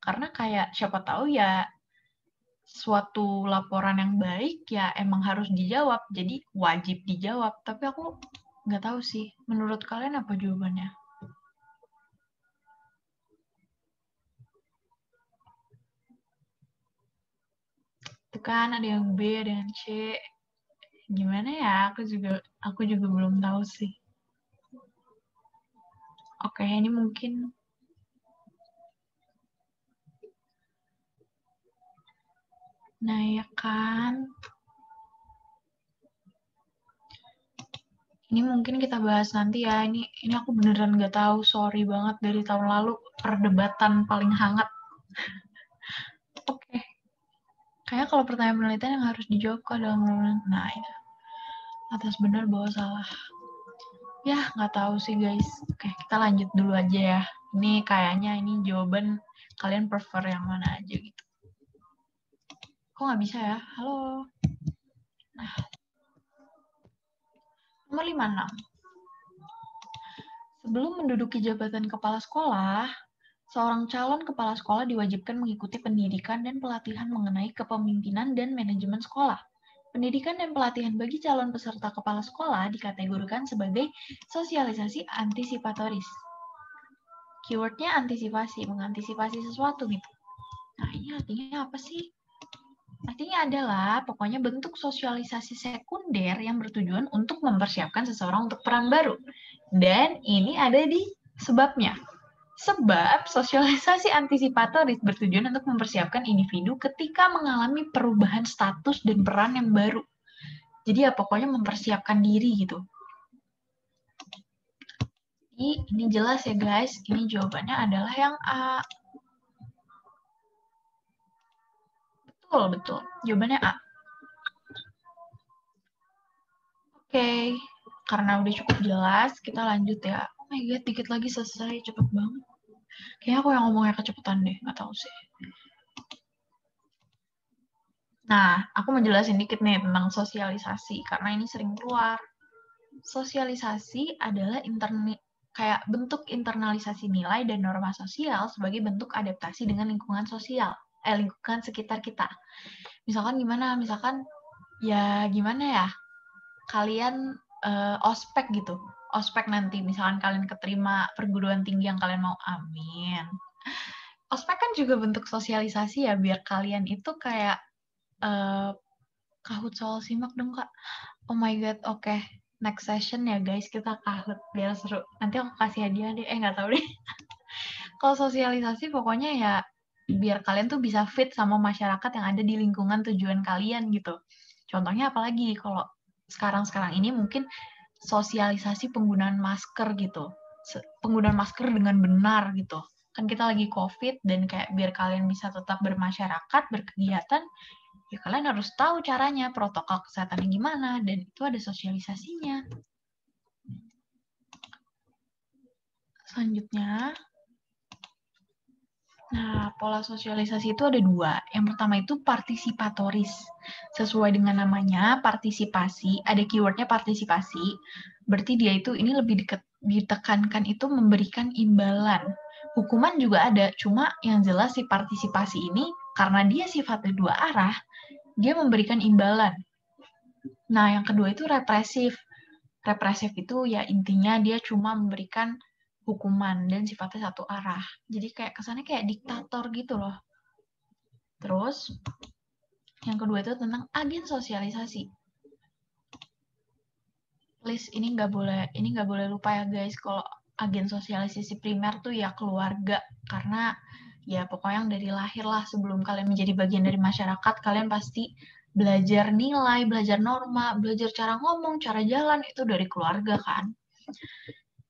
S1: Karena kayak siapa tahu ya suatu laporan yang baik ya emang harus dijawab, jadi wajib dijawab. Tapi aku nggak tahu sih, menurut kalian apa jawabannya? Itu kan ada yang B, ada yang C. Gimana ya? Aku juga belum tahu sih. Oke, ini mungkin nah ya kan. Ini mungkin kita bahas nanti ya. Ini aku beneran nggak tahu. Sorry banget dari tahun lalu perdebatan paling hangat. Oke. Kayaknya kalau pertanyaan penelitian yang harus dijawab kok dalam nah itu atas benar bahwa salah. Ya, nggak tahu sih guys. Oke, kita lanjut dulu aja ya. Ini kayaknya ini jawaban kalian prefer yang mana aja gitu. Kok nggak bisa ya? Halo. Nah, nomor 56. Sebelum menduduki jabatan kepala sekolah, seorang calon kepala sekolah diwajibkan mengikuti pendidikan dan pelatihan mengenai kepemimpinan dan manajemen sekolah. Pendidikan dan pelatihan bagi calon peserta kepala sekolah dikategorikan sebagai sosialisasi antisipatoris. Keywordnya antisipasi, mengantisipasi sesuatu gitu. Nah, ini artinya apa sih? Artinya adalah pokoknya bentuk sosialisasi sekunder yang bertujuan untuk mempersiapkan seseorang untuk peran baru. Dan ini ada di sebabnya. Sebab sosialisasi antisipatoris bertujuan untuk mempersiapkan individu ketika mengalami perubahan status dan peran yang baru. Jadi ya pokoknya mempersiapkan diri gitu. Ini jelas ya guys, ini jawabannya adalah yang A. Betul. Jawabannya A. Oke, karena udah cukup jelas, kita lanjut ya. Oh my god, dikit lagi selesai, cepet banget. Kayaknya aku yang ngomongnya kecepatan deh, nggak tahu sih. Nah, aku mau jelasin dikit nih tentang sosialisasi, karena ini sering keluar. Sosialisasi adalah kayak bentuk internalisasi nilai dan norma sosial sebagai bentuk adaptasi dengan lingkungan sosial, lingkungan sekitar kita. Misalkan gimana? Misalkan ya gimana ya? Kalian ospek gitu. Ospek nanti misalkan kalian keterima perguruan tinggi yang kalian mau, amin. Ospek kan juga bentuk sosialisasi ya, biar kalian itu kayak kahut soal simak dong kak. Oh my god, oke. Next session ya guys, kita kahut biar seru. Nanti aku kasih hadiah deh, nggak tahu deh. Kalau sosialisasi pokoknya ya biar kalian tuh bisa fit sama masyarakat yang ada di lingkungan tujuan kalian gitu. Contohnya apalagi kalau sekarang-sekarang ini mungkin sosialisasi penggunaan masker gitu. Penggunaan masker dengan benar gitu. Kan kita lagi COVID dan kayak biar kalian bisa tetap bermasyarakat, berkegiatan, ya kalian harus tahu caranya, protokol kesehatannya gimana, dan itu ada sosialisasinya. Selanjutnya, nah, pola sosialisasi itu ada dua. Yang pertama itu partisipatoris. Sesuai dengan namanya, partisipasi, ada keywordnya partisipasi, berarti dia itu ini lebih ditekankan itu memberikan imbalan. Hukuman juga ada, cuma yang jelas si partisipasi ini, karena dia sifatnya dua arah, dia memberikan imbalan. Nah, yang kedua itu represif. Represif itu ya intinya dia cuma memberikan hukuman dan sifatnya satu arah. Jadi kayak kesannya kayak diktator gitu loh. Terus yang kedua itu tentang agen sosialisasi. Please ini nggak boleh lupa ya guys, kalau agen sosialisasi primer tuh ya keluarga, karena ya pokoknya yang dari lahir lah, sebelum kalian menjadi bagian dari masyarakat, kalian pasti belajar nilai, belajar norma, belajar cara ngomong, cara jalan itu dari keluarga kan.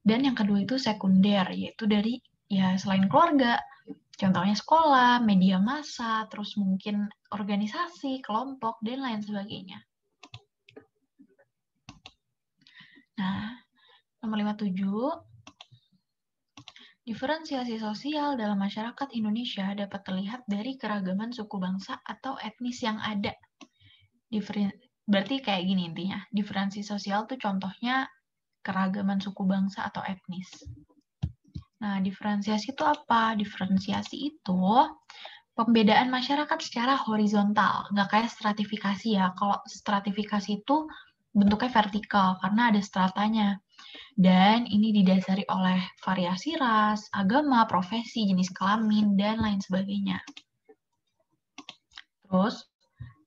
S1: Dan yang kedua itu sekunder, yaitu dari ya selain keluarga, contohnya sekolah, media massa, terus mungkin organisasi, kelompok, dan lain sebagainya. Nah, nomor 57, diferensiasi sosial dalam masyarakat Indonesia dapat terlihat dari keragaman suku bangsa atau etnis yang ada. Berarti kayak gini intinya, diferensiasi sosial tuh contohnya keragaman suku bangsa atau etnis. Nah, diferensiasi itu apa? Diferensiasi itu pembedaan masyarakat secara horizontal, nggak kayak stratifikasi ya. Kalau stratifikasi itu bentuknya vertikal karena ada stratanya. Dan ini didasari oleh variasi ras, agama, profesi, jenis kelamin, dan lain sebagainya. Terus,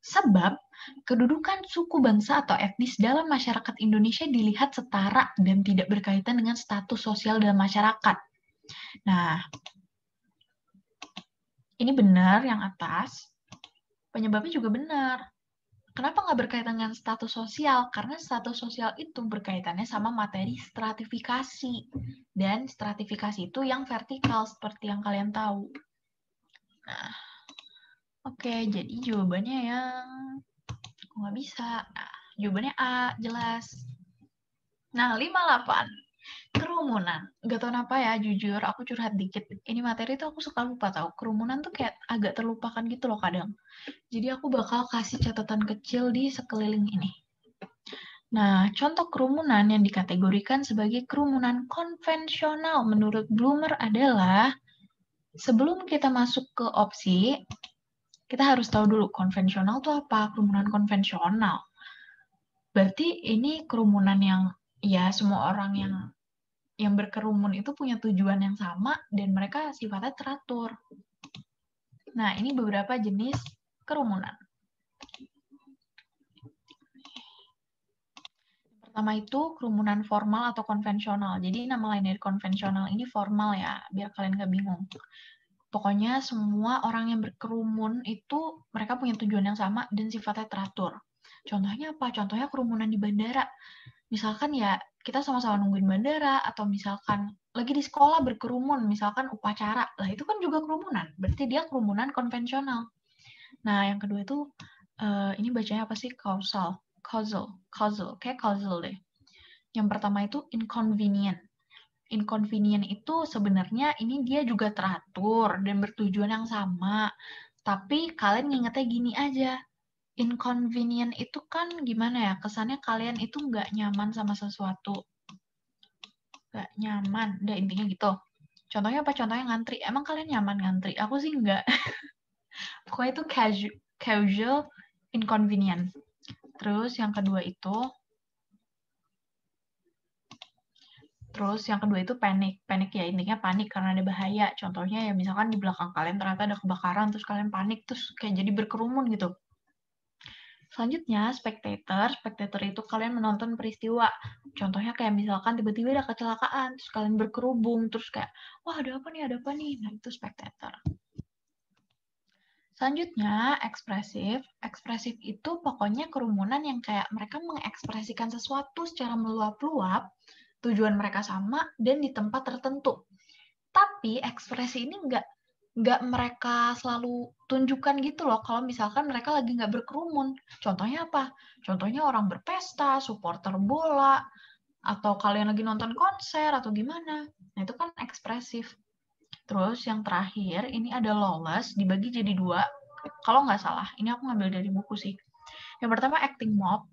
S1: sebab kedudukan suku bangsa atau etnis dalam masyarakat Indonesia dilihat setara dan tidak berkaitan dengan status sosial dalam masyarakat. Nah, ini benar yang atas, penyebabnya juga benar. Kenapa nggak berkaitan dengan status sosial? Karena status sosial itu berkaitannya sama materi stratifikasi. Dan stratifikasi itu yang vertikal, seperti yang kalian tahu. Nah, oke, jadi jawabannya yang nggak bisa. Nah, jawabannya A, jelas. Nah, 58. Kerumunan. Gak tau kenapa ya, jujur, aku curhat dikit. Ini materi tuh aku suka lupa tahu. Kerumunan tuh kayak agak terlupakan gitu loh kadang. Jadi aku bakal kasih catatan kecil di sekeliling ini. Nah, contoh kerumunan yang dikategorikan sebagai kerumunan konvensional menurut Bloomer adalah, sebelum kita masuk ke opsi, kita harus tahu dulu konvensional itu apa, kerumunan konvensional. Berarti ini kerumunan yang ya semua orang yang berkerumun itu punya tujuan yang sama dan mereka sifatnya teratur. Nah, ini beberapa jenis kerumunan. Pertama itu kerumunan formal atau konvensional. Jadi nama lain dari konvensional ini formal ya, biar kalian nggak bingung. Pokoknya semua orang yang berkerumun itu mereka punya tujuan yang sama dan sifatnya teratur. Contohnya apa? Contohnya kerumunan di bandara. Misalkan ya kita sama-sama nungguin bandara, atau misalkan lagi di sekolah berkerumun, misalkan upacara. Lah itu kan juga kerumunan. Berarti dia kerumunan konvensional. Nah, yang kedua itu ini bacanya apa sih? Causal. Kayak causal deh. Yang pertama itu inconvenient. Inconvenient itu sebenarnya ini dia juga teratur dan bertujuan yang sama. Tapi kalian ngingetnya gini aja. Inconvenient itu kan gimana ya? Kesannya kalian itu nggak nyaman sama sesuatu. Nggak nyaman. Udah intinya gitu. Contohnya apa? Contohnya ngantri. Emang kalian nyaman ngantri? Aku sih nggak. Pokoknya itu casual inconvenient. Terus yang kedua itu panik. Panik ya intinya panik karena ada bahaya. Contohnya ya misalkan di belakang kalian ternyata ada kebakaran, terus kalian panik, terus kayak jadi berkerumun gitu. Selanjutnya, spectator. Spectator itu kalian menonton peristiwa. Contohnya kayak misalkan tiba-tiba ada kecelakaan, terus kalian berkerubung, terus kayak, wah ada apa nih? Nah itu spectator. Selanjutnya, ekspresif. Ekspresif itu pokoknya kerumunan yang kayak mereka mengekspresikan sesuatu secara meluap-luap, tujuan mereka sama, dan di tempat tertentu. Tapi ekspresi ini nggak mereka selalu tunjukkan gitu loh, kalau misalkan mereka lagi nggak berkerumun. Contohnya apa? Contohnya orang berpesta, supporter bola, atau kalian lagi nonton konser, atau gimana. Nah, itu kan ekspresif. Terus yang terakhir, ini ada lawless, dibagi jadi 2. Kalau nggak salah, ini aku ngambil dari buku sih. Yang pertama acting mob.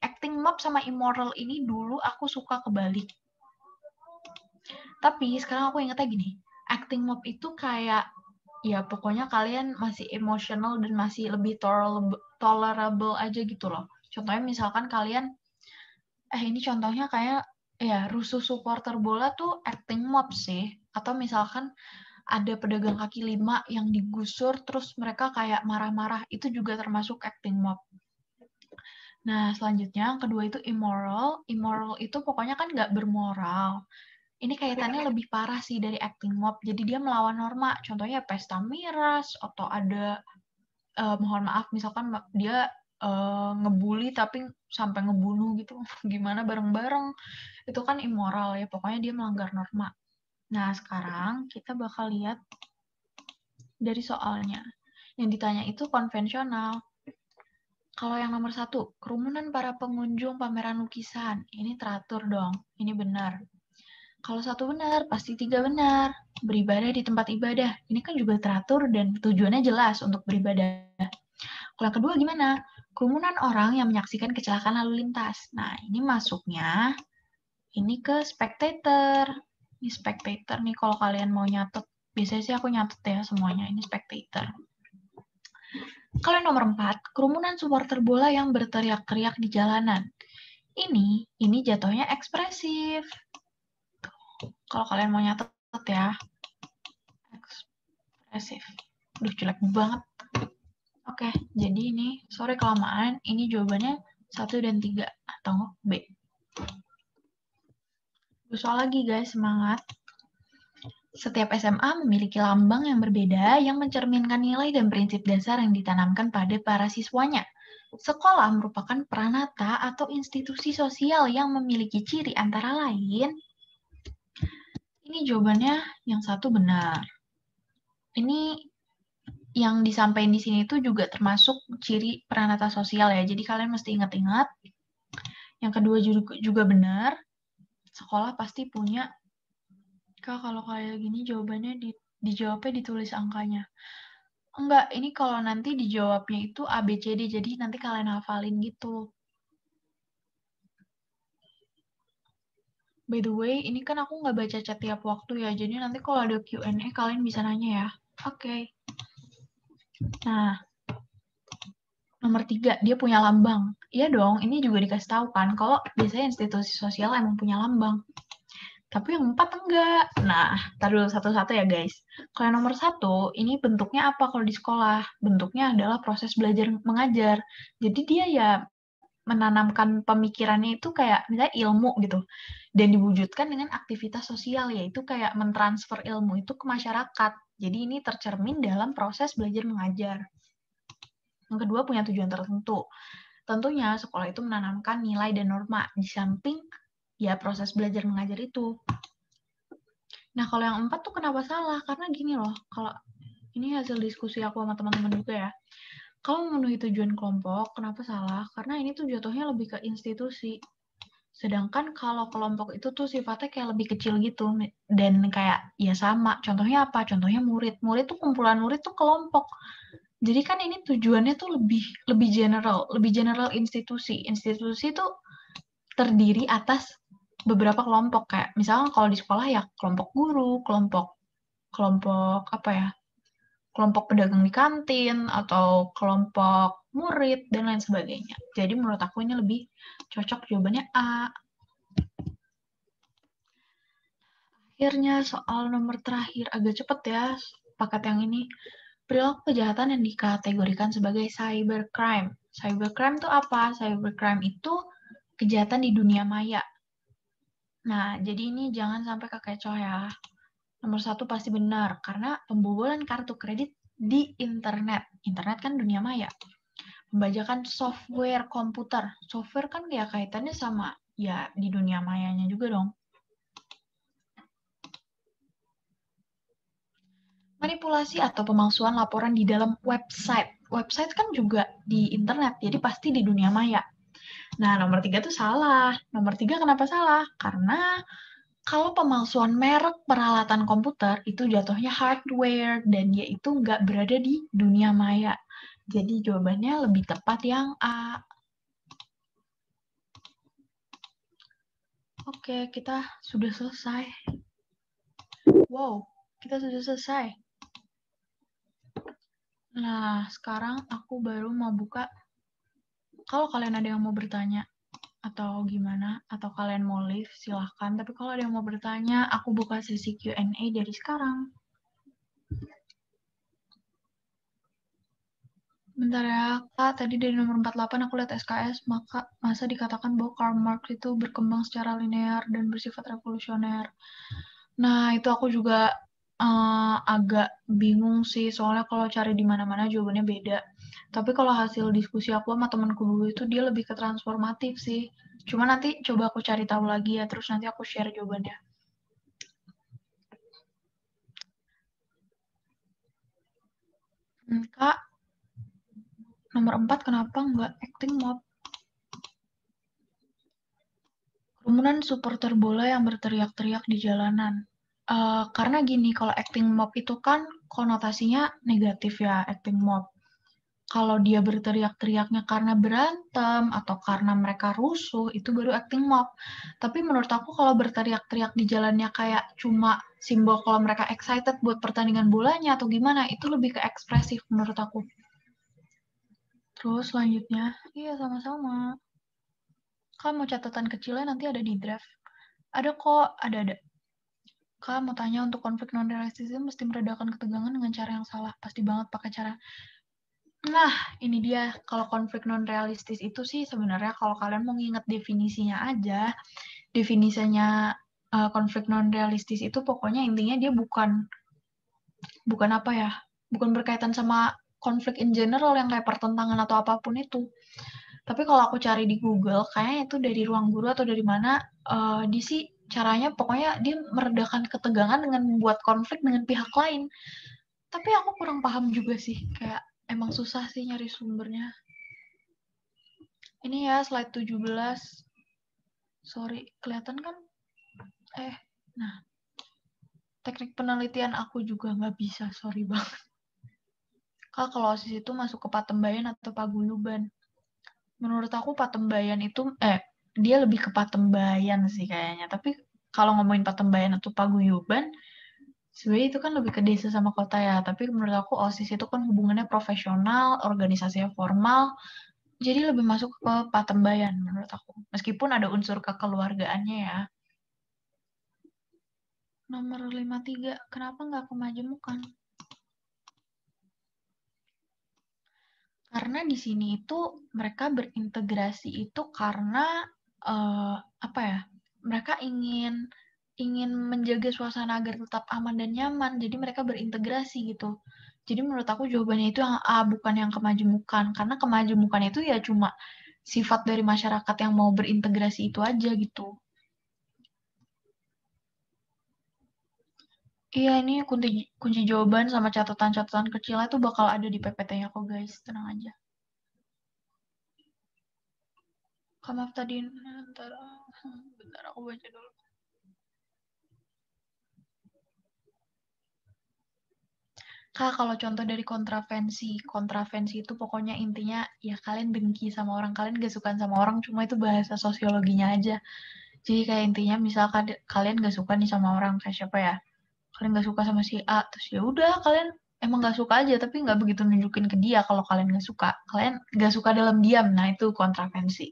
S1: Acting mob sama immoral ini dulu aku suka kebalik. Tapi sekarang aku ingetnya gini, acting mob itu kayak, ya pokoknya kalian masih emotional dan masih lebih tolerable aja gitu loh. Contohnya misalkan kalian, ini contohnya kayak, ya rusuh supporter bola tuh acting mob sih. Atau misalkan ada pedagang kaki lima yang digusur, terus mereka kayak marah-marah, itu juga termasuk acting mob. Nah, selanjutnya, yang kedua itu immoral. Immoral itu pokoknya kan nggak bermoral. Ini kaitannya lebih parah sih dari acting mob. Jadi dia melawan norma. Contohnya pesta miras, atau ada, mohon maaf, misalkan dia ngebully tapi sampai ngebunuh gitu. Gimana bareng-bareng. Itu kan immoral ya. Pokoknya dia melanggar norma. Nah, sekarang kita bakal lihat dari soalnya. Yang ditanya itu konvensional. Kalau yang nomor 1, kerumunan para pengunjung pameran lukisan. Ini teratur dong, ini benar. Kalau 1 benar, pasti 3 benar. Beribadah di tempat ibadah. Ini kan juga teratur dan tujuannya jelas untuk beribadah. Kalau yang kedua gimana? Kerumunan orang yang menyaksikan kecelakaan lalu lintas. Nah, ini masuknya ini ke spectator. Ini spectator nih kalau kalian mau nyatet. Biasanya sih aku nyatet ya semuanya. Ini spectator. Kalau nomor 4, kerumunan supporter bola yang berteriak-teriak di jalanan. Ini jatuhnya ekspresif. Kalau kalian mau nyatet ya. Ekspresif. Duh, jelek banget. Oke, jadi ini, sorry kelamaan, ini jawabannya 1 dan 3, atau B. Soal lagi guys, semangat. Setiap SMA memiliki lambang yang berbeda yang mencerminkan nilai dan prinsip dasar yang ditanamkan pada para siswanya. Sekolah merupakan pranata atau institusi sosial yang memiliki ciri antara lain. Ini jawabannya yang 1 benar. Ini yang disampaikan di sini itu juga termasuk ciri pranata sosial ya. Jadi kalian mesti ingat-ingat. Yang kedua juga benar. Sekolah pasti punya. Kak, kalau kayak gini jawabannya dijawabnya ditulis angkanya. Enggak, ini kalau nanti dijawabnya itu A, B, C, D, jadi nanti kalian hafalin gitu. By the way, ini kan aku nggak baca chat tiap waktu ya, jadi nanti kalau ada Q&A kalian bisa nanya ya. Oke. Nah, nomor 3, dia punya lambang. Iya dong, ini juga dikasih tahu kan, kalau biasanya institusi sosial emang punya lambang. Tapi yang 4 enggak. Nah, tar dulu satu-satu ya guys. Kalau yang nomor 1, ini bentuknya apa kalau di sekolah? Bentuknya adalah proses belajar mengajar. Jadi dia ya menanamkan pemikirannya itu kayak misalnya ilmu gitu. Dan diwujudkan dengan aktivitas sosial, yaitu kayak mentransfer ilmu itu ke masyarakat. Jadi ini tercermin dalam proses belajar mengajar. Yang kedua, punya tujuan tertentu. Tentunya sekolah itu menanamkan nilai dan norma di samping ya proses belajar mengajar itu. Nah, kalau yang 4 tuh kenapa salah? Karena gini loh, kalau ini hasil diskusi aku sama teman-teman juga ya. Kalau memenuhi tujuan kelompok, kenapa salah? Karena ini tuh jatuhnya lebih ke institusi. Sedangkan kalau kelompok itu tuh sifatnya kayak lebih kecil gitu. Dan kayak ya sama. Contohnya apa? Contohnya murid. Murid tuh kumpulan murid tuh kelompok. Jadi kan ini tujuannya tuh lebih general institusi. Institusi tuh terdiri atas beberapa kelompok, kayak misalnya kalau di sekolah ya kelompok guru, kelompok apa ya? Kelompok pedagang di kantin atau kelompok murid dan lain sebagainya. Jadi menurut aku ini lebih cocok jawabannya A. Akhirnya soal nomor terakhir, agak cepet ya paket yang ini. Perilaku kejahatan yang dikategorikan sebagai cybercrime. Cybercrime itu apa? Cybercrime itu kejahatan di dunia maya. Nah, jadi ini jangan sampai kekecoh ya. Nomor 1 pasti benar, karena pembobolan kartu kredit di internet. Internet kan dunia maya. Pembajakan software komputer. Software kan ya kaitannya sama ya di dunia mayanya juga dong. Manipulasi atau pemalsuan laporan di dalam website. Website kan juga di internet, jadi pasti di dunia maya. Nah, nomor 3 itu salah. Nomor 3 kenapa salah? Karena kalau pemalsuan merek peralatan komputer itu jatuhnya hardware dan dia itu nggak berada di dunia maya. Jadi jawabannya lebih tepat yang A. Oke, kita sudah selesai. Wow, kita sudah selesai. Nah, sekarang aku baru mau buka. Kalau kalian ada yang mau bertanya atau gimana, atau kalian mau live, silahkan. Tapi kalau ada yang mau bertanya, aku buka sesi Q&A dari sekarang. Bentar ya, Kak. Tadi dari nomor 48 aku lihat SKS, masa dikatakan bahwa Karl Marx itu berkembang secara linear dan bersifat revolusioner. Nah, itu aku juga agak bingung sih, soalnya kalau cari di mana-mana jawabannya beda. Tapi kalau hasil diskusi aku sama temanku dulu itu dia lebih ke transformatif sih. Cuma nanti coba aku cari tahu lagi ya, terus nanti aku share jawabannya. Kak, nomor 4 kenapa nggak acting mob? Kerumunan supporter bola yang berteriak-teriak di jalanan. Karena gini, kalau acting mob itu kan konotasinya negatif ya, acting mob. Kalau dia berteriak-teriaknya karena berantem atau karena mereka rusuh, itu baru acting mob. Tapi menurut aku kalau berteriak-teriak di jalannya kayak cuma simbol kalau mereka excited buat pertandingan bolanya atau gimana, itu lebih ke ekspresif menurut aku. Terus selanjutnya, iya sama-sama. Kamu catatan kecilnya nanti ada di draft. Ada kok, ada. Kak, mau tanya untuk konflik non-realistis mesti meredakan ketegangan dengan cara yang salah. Pasti banget pakai cara. Nah, ini dia. Kalau konflik non-realistis itu sih sebenarnya kalau kalian mau nginget definisinya aja, definisinya konflik non-realistis itu pokoknya intinya dia bukan apa ya, bukan berkaitan sama konflik in general yang kayak pertentangan atau apapun itu. Tapi kalau aku cari di Google, kayaknya itu dari Ruang Guru atau dari mana, di sih caranya pokoknya dia meredakan ketegangan dengan membuat konflik dengan pihak lain. Tapi aku kurang paham juga sih, kayak emang susah sih nyari sumbernya. Ini ya slide 17. Sorry, kelihatan kan? Nah, teknik penelitian aku juga nggak bisa, sorry banget. Kak, kalau OSIS itu masuk ke Patembayan atau Paguyuban? Menurut aku Patembayan itu, dia lebih ke Patembayan sih kayaknya. Tapi kalau ngomongin Patembayan atau Paguyuban, sebenarnya itu kan lebih ke desa sama kota ya. Tapi menurut aku OSIS itu kan hubungannya profesional, organisasinya formal, jadi lebih masuk ke Patembayan menurut aku. Meskipun ada unsur kekeluargaannya ya. Nomor 53, kenapa nggak kemajemukan? Karena di sini itu mereka berintegrasi itu karena apa ya? Mereka ingin menjaga suasana agar tetap aman dan nyaman. Jadi mereka berintegrasi gitu. Jadi menurut aku jawabannya itu yang A, bukan yang kemajemukan. Karena kemajemukan itu ya cuma sifat dari masyarakat yang mau berintegrasi itu aja gitu. Iya, ini kunci jawaban sama catatan-catatan kecilnya itu bakal ada di PPT-nya kok guys, tenang aja. Maaf tadi, bentar aku baca dulu. Kak, kalau contoh dari kontravensi itu pokoknya intinya ya kalian benci sama orang, kalian gak suka sama orang, cuma itu bahasa sosiologinya aja. Jadi kayak intinya misalkan kalian gak suka nih sama orang, kayak siapa ya? Kalian gak suka sama si A, terus ya udah kalian emang gak suka aja, tapi gak begitu nunjukin ke dia kalau kalian gak suka. Kalian gak suka dalam diam, nah itu kontravensi.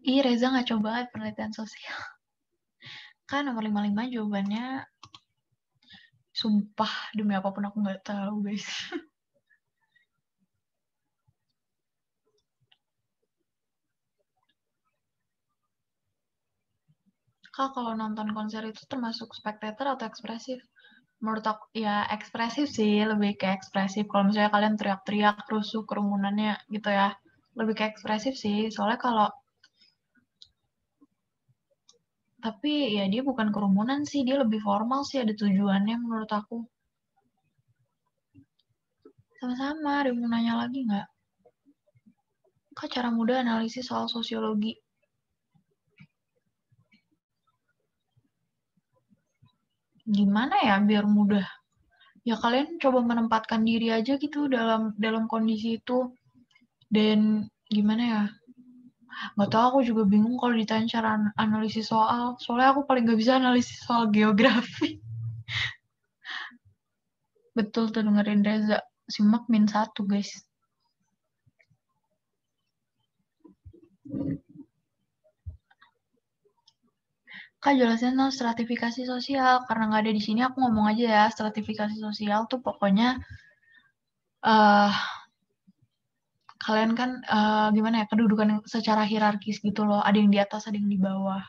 S1: Ih, Reza ngaco banget penelitian sosial. Kan nomor 55 jawabannya, sumpah demi apapun aku nggak tahu guys. Kak, kalau nonton konser itu termasuk spectator atau ekspresif? Menurut aku, ya ekspresif sih, lebih ke ekspresif. Kalau misalnya kalian teriak-teriak, rusuh, kerumunannya gitu ya, lebih ke ekspresif sih. Soalnya kalau, tapi ya dia bukan kerumunan sih, dia lebih formal sih, ada tujuannya menurut aku. Sama-sama, ada yang mau nanya lagi nggak? Kak, cara mudah analisis soal sosiologi. Gimana ya biar mudah? Ya kalian coba menempatkan diri aja gitu dalam kondisi itu. Dan gimana ya? Nggak tahu, aku juga bingung kalau ditanya cara analisis soal. Soalnya aku paling nggak bisa analisis soal geografi. Betul tuh dengerin Reza. Simak -1, guys. Kak, jelasin dong stratifikasi sosial. Karena nggak ada di sini, aku ngomong aja ya. Stratifikasi sosial tuh pokoknya uh, kalian kan gimana ya, kedudukan secara hierarkis gitu loh. Ada yang di atas, ada yang di bawah.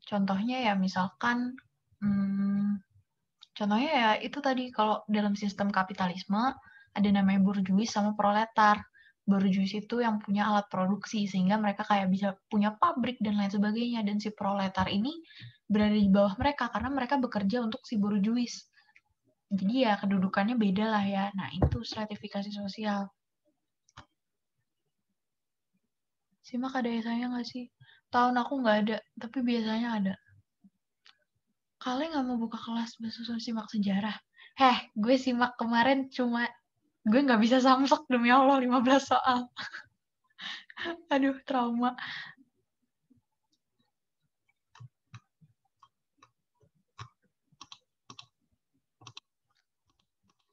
S1: Contohnya ya misalkan, contohnya ya itu tadi kalau dalam sistem kapitalisme ada namanya burjuis sama proletar. Burjuis itu yang punya alat produksi sehingga mereka kayak bisa punya pabrik dan lain sebagainya. Dan si proletar ini berada di bawah mereka karena mereka bekerja untuk si burjuis. Jadi ya kedudukannya beda lah ya. Nah itu stratifikasi sosial. Simak ada saya nggak sih? Tahun aku nggak ada, tapi biasanya ada. Kalian nggak mau buka kelas bahasa simak sejarah? Gue simak kemarin cuma gue nggak bisa samsek demi Allah 15 soal. Aduh, trauma.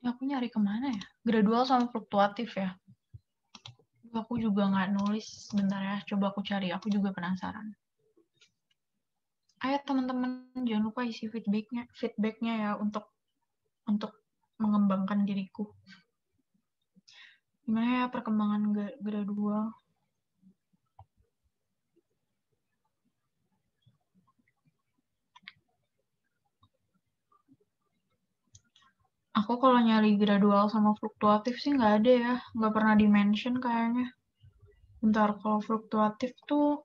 S1: Ya, aku nyari kemana ya? Gradual sama fluktuatif ya. Aku juga nggak nulis. Sebentar ya, coba aku cari. Aku juga penasaran. Ayo teman-teman, jangan lupa isi feedbacknya ya untuk mengembangkan diriku. Gimana ya perkembangan gradual? Aku kalau nyari gradual sama fluktuatif sih nggak ada ya. Nggak pernah di-mention kayaknya. Bentar, kalau fluktuatif tuh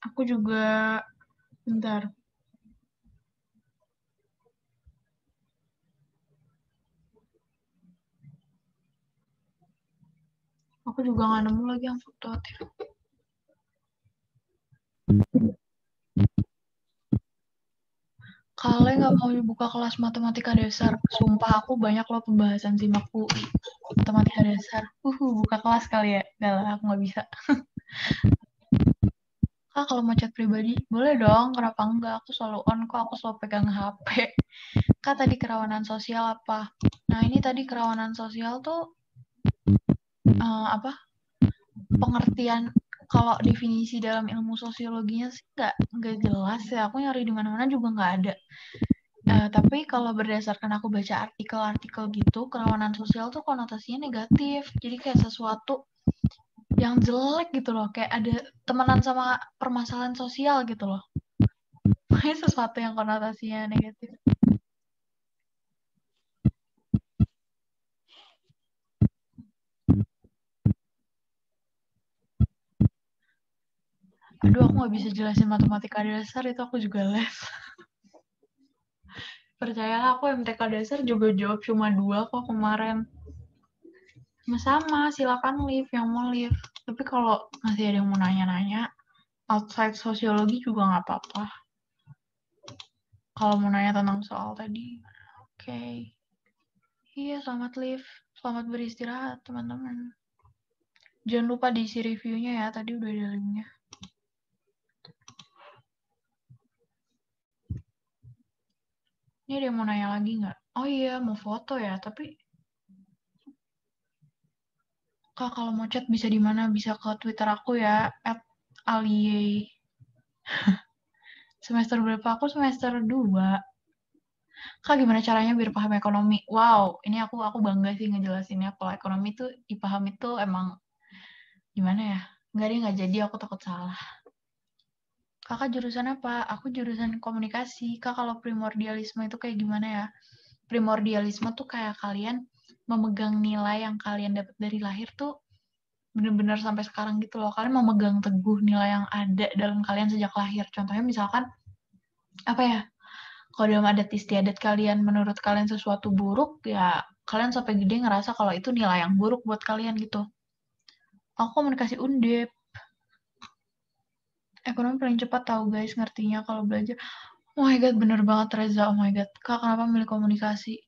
S1: aku juga, bentar. Aku juga nggak nemu lagi yang fluktuatif. Kalian nggak mau buka kelas matematika dasar? Sumpah aku banyak loh pembahasan SIMAK UI. Matematika dasar. Buka kelas kali ya? Gak lah, aku nggak bisa. Kak, kalau mau chat pribadi, boleh dong. Kenapa enggak? Aku selalu on kok, aku selalu pegang HP. Kak, tadi kerawanan sosial apa? Nah, ini tadi kerawanan sosial tuh apa? Pengertian kalau definisi dalam ilmu sosiologinya sih nggak jelas ya. Aku nyari di mana-mana juga nggak ada. Tapi kalau berdasarkan aku baca artikel-artikel gitu, kerawanan sosial tuh konotasinya negatif. Jadi kayak sesuatu yang jelek gitu loh. Kayak ada temenan sama permasalahan sosial gitu loh. Kayak sesuatu yang konotasinya negatif. Aduh, aku nggak bisa jelasin matematika dasar, itu aku juga les. Percayalah, aku MTK dasar juga jawab cuma 2 kok kemarin. Sama, silakan live yang mau live. Tapi kalau masih ada yang mau nanya-nanya, outside sosiologi juga nggak apa-apa. Kalau mau nanya tentang soal tadi, oke. Iya, selamat live. Selamat beristirahat, teman-teman. Jangan lupa diisi reviewnya ya, tadi udah ada linknya. Ini ada yang mau nanya lagi nggak? Oh iya, mau foto ya, tapi Kak, kalau mau chat bisa di mana? Bisa ke Twitter aku ya, @alie. Semester berapa? Aku semester 2. Kak, gimana caranya biar paham ekonomi? Wow, ini aku bangga sih ngejelasinnya. Kalau ekonomi tuh dipahami tuh emang gimana ya? Nggak deh, nggak jadi, aku takut salah. Kakak jurusan apa? Aku jurusan komunikasi. Kak, kalau primordialisme itu kayak gimana ya? Primordialisme tuh kayak kalian memegang nilai yang kalian dapat dari lahir tuh bener-bener sampai sekarang gitu loh. Kalian memegang teguh nilai yang ada dalam kalian sejak lahir. Contohnya misalkan, apa ya? Kalau dalam adat istiadat kalian, menurut kalian sesuatu buruk, ya kalian sampai gede ngerasa kalau itu nilai yang buruk buat kalian gitu. Aku komunikasi Undip. Ekonomi paling cepat tahu guys ngertinya kalau belajar. Oh my god, bener banget Reza. Oh my god. Kak, kenapa milih komunikasi?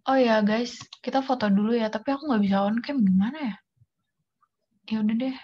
S1: Oh ya guys, kita foto dulu ya. Tapi aku nggak bisa on cam, gimana ya? Ya udah deh.